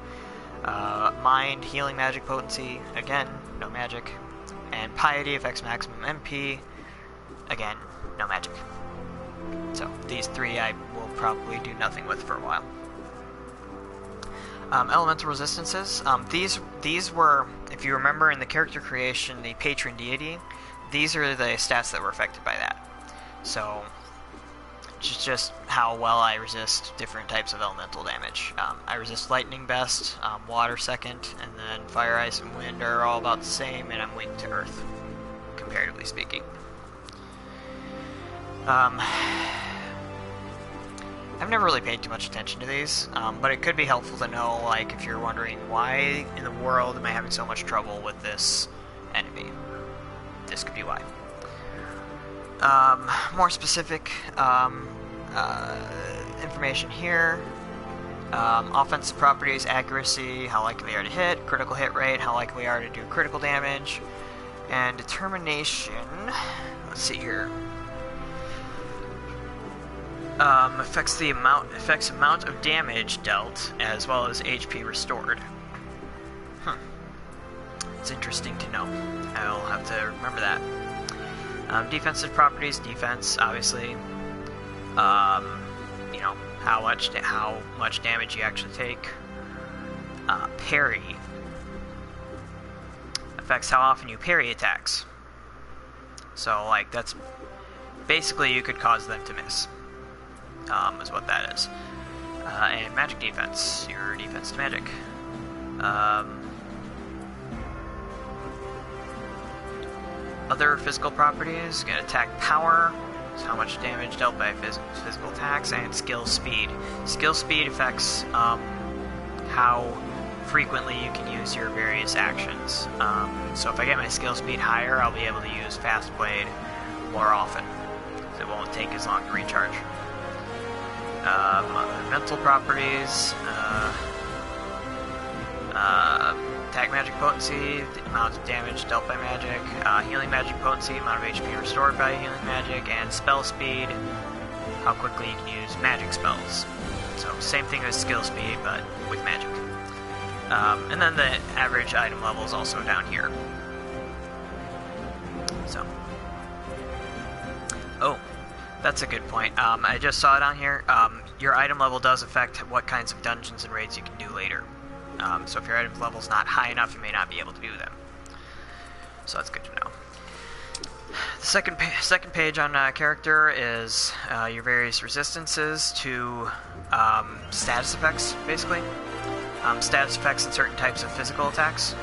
Mind, healing magic potency, again, no magic. And piety affects maximum MP, again, no magic. So these 3 I will probably do nothing with for a while. Elemental resistances, these were, if you remember in the character creation, the patron deity, these are the stats that were affected by that. So which is just how well I resist different types of elemental damage. I resist lightning best, water second, and then fire, ice, and wind are all about the same, and I'm weak to earth, comparatively speaking. I've never really paid too much attention to these, but it could be helpful to know, like, if you're wondering why in the world am I having so much trouble with this enemy. This could be why. More specific information here. Offensive properties, accuracy, how likely we are to hit, critical hit rate, how likely we are to do critical damage, and determination. Let's see here. Affects amount of damage dealt as well as HP restored. It's interesting to know. I'll have to remember that. Defensive properties, defense, obviously. You know, how much damage you actually take. Parry affects how often you parry attacks. So, like, that's basically you could cause them to miss. Is what that is. And magic defense, your defense to magic. Other physical properties, get attack power, is how much damage dealt by physical attacks, and skill speed. Skill speed affects how frequently you can use your various actions. So if I get my skill speed higher, I'll be able to use Fast Blade more often. It won't take as long to recharge. Mental properties, attack magic potency, the amount of damage dealt by magic, healing magic potency, amount of HP restored by healing magic, and spell speed, how quickly you can use magic spells. So same thing as skill speed, but with magic. And then the average item level is also down here. So. Oh, that's a good point. I just saw it on here. Your item level does affect what kinds of dungeons and raids you can do later. So if your item level is not high enough, you may not be able to do them. So that's good to know. The second page on character is your various resistances to status effects, basically. Status effects in certain types of physical attacks.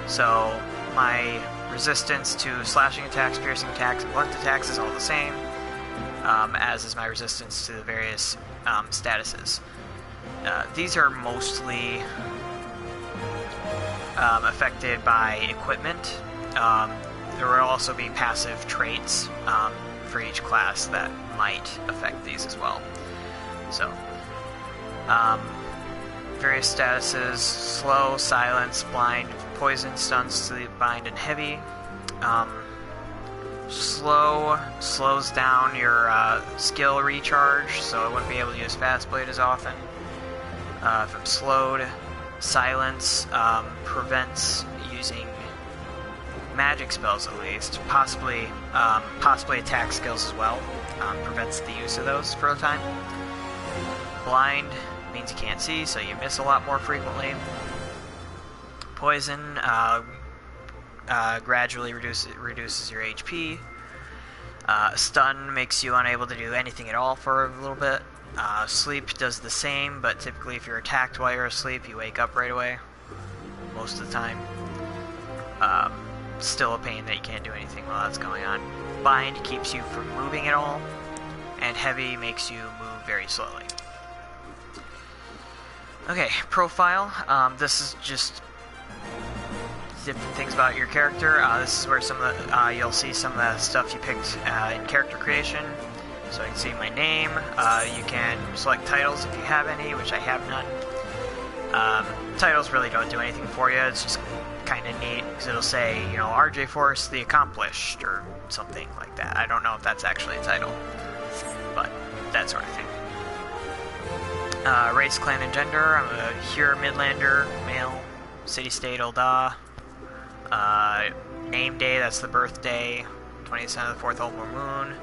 So my resistance to slashing attacks, piercing attacks, and blunt attacks is all the same, as is my resistance to the various statuses. These are mostly affected by equipment. There will also be passive traits for each class that might affect these as well. So, various statuses: slow, silence, blind, poison, stun, sleep, bind, and heavy. Slow slows down your skill recharge, so I wouldn't be able to use Fast Blade as often. If I'm slowed, silence prevents using magic spells, at least, possibly attack skills as well. Prevents the use of those for a time. Blind means you can't see, so you miss a lot more frequently. Poison gradually reduces your HP. Stun makes you unable to do anything at all for a little bit. Sleep does the same, but typically if you're attacked while you're asleep, you wake up right away. Most of the time. Still a pain that you can't do anything while that's going on. Bind keeps you from moving at all, and heavy makes you move very slowly. Okay, profile. This is just different things about your character. This is where some of the, you'll see some of the stuff you picked in character creation. So you can see my name. You can select titles if you have any, which I have none. Titles really don't do anything for you. It's just kind of neat because it'll say, you know, RJ Force the Accomplished or something like that. I don't know if that's actually a title, but that sort of thing. Race, clan, and gender. I'm a Hura Midlander, male. City, state, Ul'dah. Name day, that's the birthday. 20th of the 4th Ultimate Moon.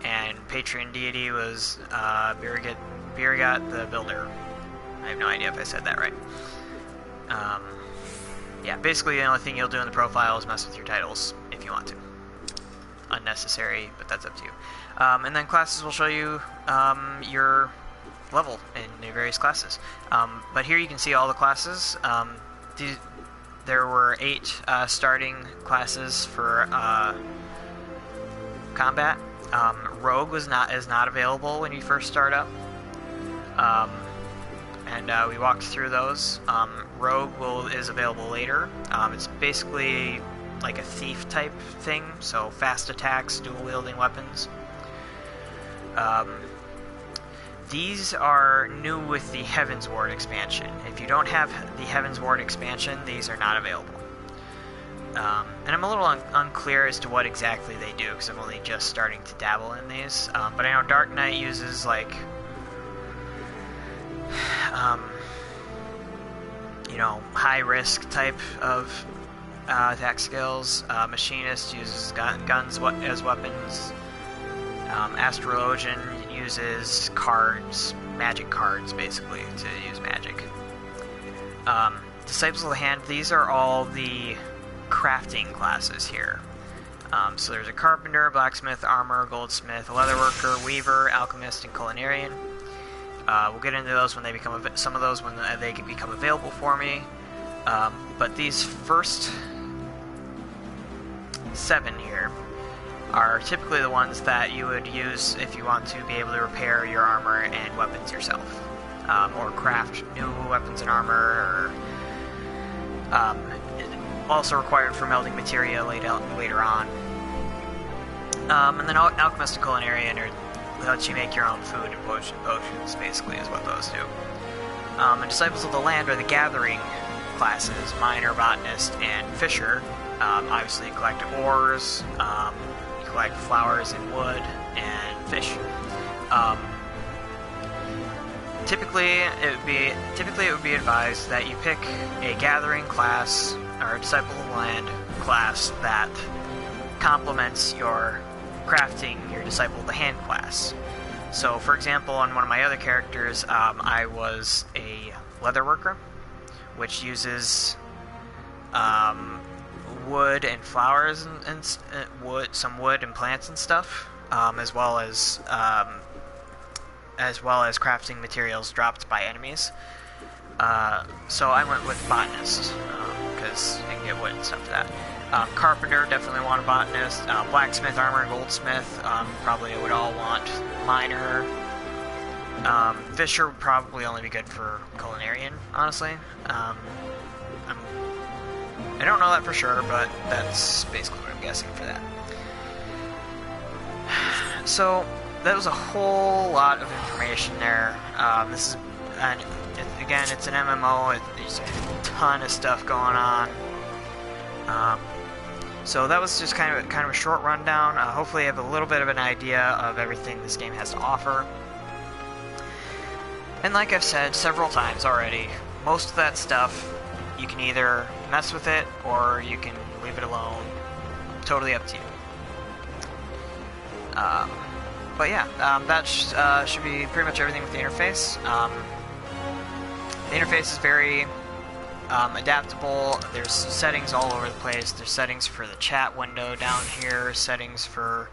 And patron deity was Birgat the Builder. I have no idea if I said that right. Yeah, basically the only thing you'll do in the profile is mess with your titles, if you want to. unnecessary, but that's up to you. And then classes will show you your level in your various classes. But here you can see all the classes. There were 8 starting classes for combat. Rogue is not available when you first start up. And we walked through those. Rogue is available later. It's basically like a thief type thing, so fast attacks, dual wielding weapons. These are new with the Heaven's Ward expansion. If you don't have the Heaven's Ward expansion, these are not available. And I'm a little unclear as to what exactly they do, because I'm only just starting to dabble in these. But I know Dark Knight uses, like, you know, high-risk type of attack skills. Machinist uses guns as weapons. Astrologian uses cards, magic cards, basically, to use magic. Disciples of the Hand, these are all the crafting classes here. So there's a carpenter, blacksmith, armor, goldsmith, leatherworker, weaver, alchemist, and culinarian. We'll get into those when they become some of those when they can become available for me. But these first 7 here are typically the ones that you would use if you want to be able to repair your armor and weapons yourself, or craft new weapons and armor, or also required for melding materia later on. And then alchemist and culinarian lets you make your own food and potions, basically, is what those do. And Disciples of the Land are the gathering classes, miner, botanist, and fisher. Obviously, you collect ores, you collect flowers and wood, and fish. Typically, it would be advised that you pick a gathering class, or a Disciple of the Land class, that complements your crafting your Disciple of the Hand class. So, for example, on one of my other characters, I was a leatherworker, which uses wood and flowers and some wood and plants and stuff, as well as crafting materials dropped by enemies. So I went with botanist, because you can get wood and stuff for that. Carpenter, definitely want a botanist. Blacksmith, armor, and goldsmith, probably would all want. Miner. Fisher would probably only be good for culinarian, honestly. I don't know that for sure, but that's basically what I'm guessing for that. So, that was a whole lot of information there. This is, again, it's an MMO. There's a ton of stuff going on. So that was just kind of a short rundown. Hopefully you have a little bit of an idea of everything this game has to offer. And like I've said several times already, most of that stuff, you can either mess with it or you can leave it alone. Totally up to you. But yeah, that should be pretty much everything with the interface. The interface is very adaptable. There's settings all over the place. There's settings for the chat window down here, settings for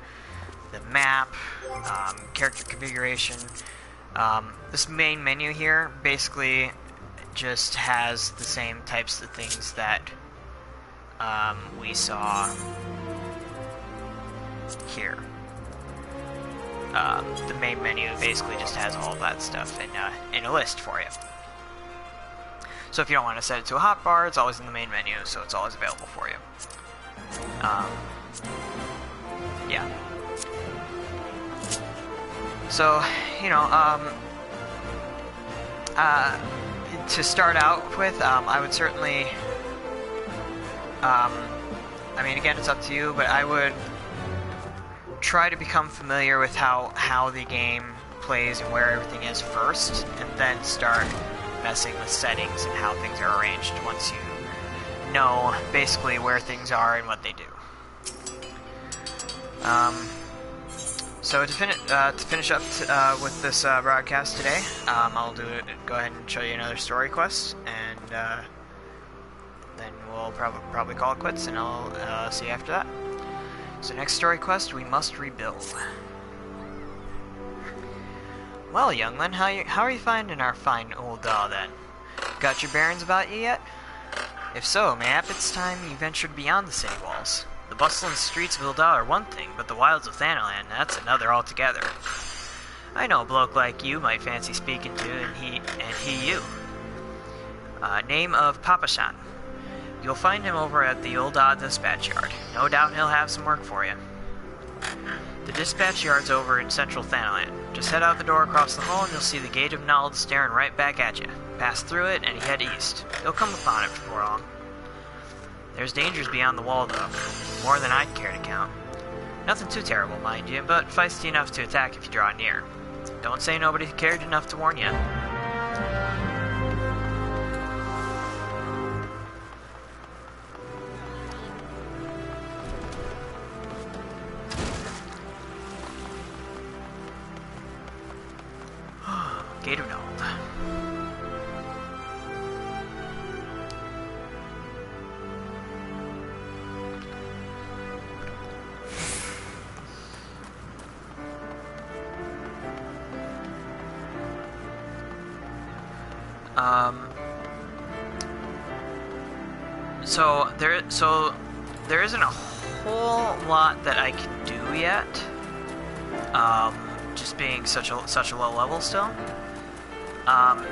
the map, character configuration. This main menu here basically just has the same types of things that we saw here. The main menu basically just has all of that stuff in a list for you. So if you don't want to set it to a hotbar, it's always in the main menu, so it's always available for you. Yeah. So, you know, to start out with, I would certainly, I mean, again, it's up to you, but I would try to become familiar with how the game plays and where everything is first, and then start messing with settings and how things are arranged once you know basically where things are and what they do. So to finish up with this broadcast today, I'll go ahead and show you another story quest, and then we'll probably call it quits, and I'll see you after that. So next story quest, we must rebuild. Well, youngling, how are you finding our fine old doll then? Got your bearings about you yet? If so, mayhap it's time you ventured beyond the city walls. The bustling streets of Ildal are one thing, but the wilds of Thanalan, that's another altogether. I know a bloke like you might fancy speaking to, and he you. Name of Papashan. You'll find him over at the Ildal dispatch yard. No doubt he'll have some work for you. The dispatch yard's over in central Thanalan. Just head out the door across the hall and you'll see the Gate of Nald staring right back at you. Pass through it and head east. You'll come upon it before long. There's dangers beyond the wall though, more than I'd care to count. Nothing too terrible, mind you, but feisty enough to attack if you draw near. Don't say nobody cared enough to warn you. Gate of Nald. So there isn't a whole lot that I can do yet. Just being such a low level still.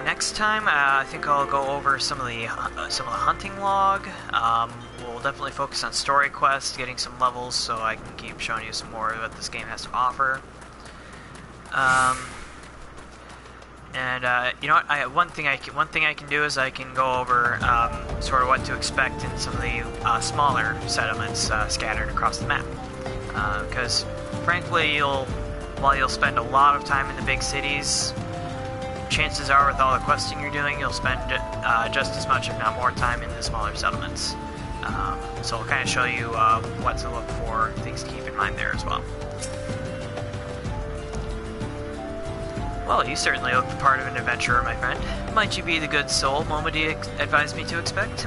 Next time, I think I'll go over some of the hunting log. We'll definitely focus on story quests, getting some levels, so I can keep showing you some more of what this game has to offer. You know what? One thing I can do is I can go over sort of what to expect in some of the smaller settlements scattered across the map. Because frankly, while you'll spend a lot of time in the big cities, chances are with all the questing you're doing, you'll spend just as much, if not more, time in the smaller settlements. So I'll kind of show you what to look for, things to keep in mind there as well. Well, you certainly look the part of an adventurer, my friend. Might you be the good soul Momody advised me to expect?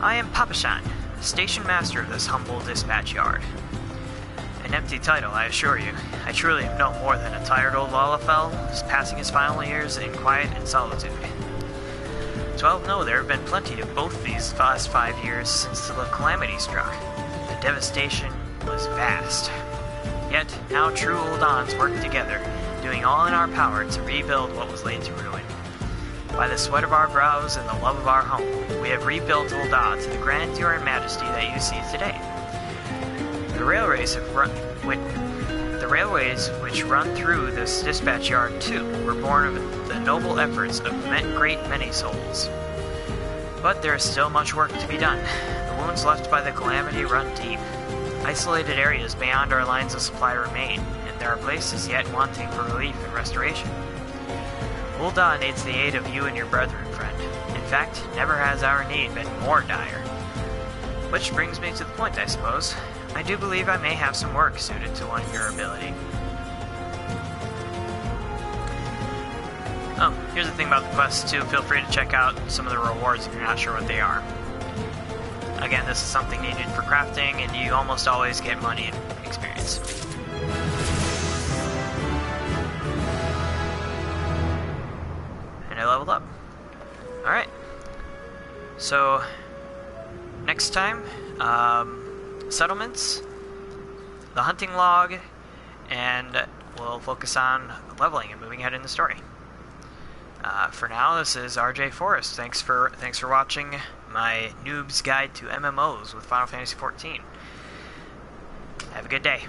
I am Papashan, station master of this humble dispatch yard. An empty title, I assure you. I truly am no more than a tired old Lalafell, passing his final years in quiet and solitude. So no, there have been plenty of both these last 5 years since the calamity struck. The devastation was vast. Yet, now true Uldans work together, doing all in our power to rebuild what was laid to ruin. By the sweat of our brows and the love of our home, we have rebuilt Uldal to the grandeur and majesty that you see today. The railways which run through this dispatch yard too were born of the noble efforts of great many souls. But there is still much work to be done. The wounds left by the calamity run deep. Isolated areas beyond our lines of supply remain, and there are places yet wanting for relief and restoration. Uldal needs the aid of you and your brethren, friend. In fact, never has our need been more dire. Which brings me to the point, I suppose. I do believe I may have some work suited to one of your ability. Oh, here's the thing about the quests too. Feel free to check out some of the rewards if you're not sure what they are. Again, this is something needed for crafting, and you almost always get money and experience. And I leveled up. Alright. So, next time, settlements, the hunting log, and we'll focus on leveling and moving ahead in the story. For now, this is RJ Forrest. Thanks for watching my Noob's Guide to MMOs with Final Fantasy XIV. Have a good day.